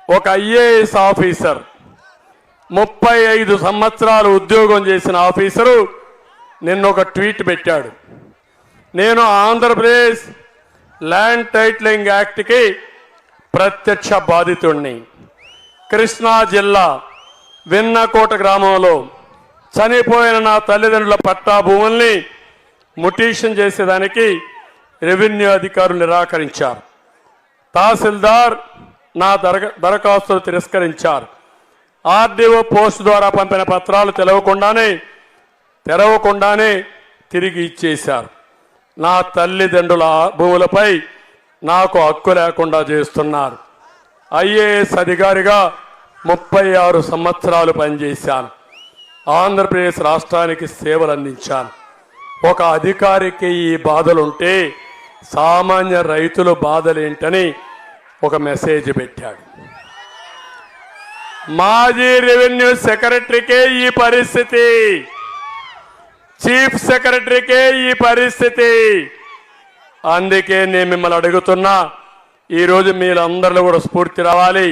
ఒక IAS officer 35 సంవత్సరాలు ఉద్యోగం చేసిన ఆఫీసరు నిన్న ఒక ట్వీట్ పెట్టాడు. నేను ఆంధ్రప్రదేశ్ ల్యాండ్ టైటిలింగ్ యాక్ట్కి ప్రత్యక్ష బాధితుడిని. కృష్ణా జిల్లా విన్నకోట గ్రామంలో చనిపోయిన నా తల్లిదండ్రుల పట్టా భూముల్ని ముటీషన్ చేసేదానికి రెవెన్యూ అధికారులు నిరాకరించారు. తహసీల్దార్ నా దరఖాస్తులు తిరస్కరించారు. ఆర్డీఓ పోస్ట్ ద్వారా పంపిన పత్రాలు తెరవకుండానే తిరిగి ఇచ్చేశారు. నా తల్లిదండ్రుల భూములపై నాకు హక్కు లేకుండా చేస్తున్నారు. ఐఏఎస్ అధికారిగా 36 సంవత్సరాలు పనిచేశాను. ఆంధ్రప్రదేశ్ రాష్ట్రానికి సేవలు అందించాను. ఒక అధికారికి ఈ బాధలుంటే సామాన్య రైతుల బాధలేంటని ఒక మెసేజ్ పెట్టాడు. మాజీ రెవెన్యూ సెక్రటరీకే ఈ పరిస్థితి, చీఫ్ సెక్రటరీకే ఈ పరిస్థితి. అందుకే నేను మిమ్మల్ని అడుగుతున్నా, ఈరోజు మీరందరిలో కూడా స్ఫూర్తి రావాలి.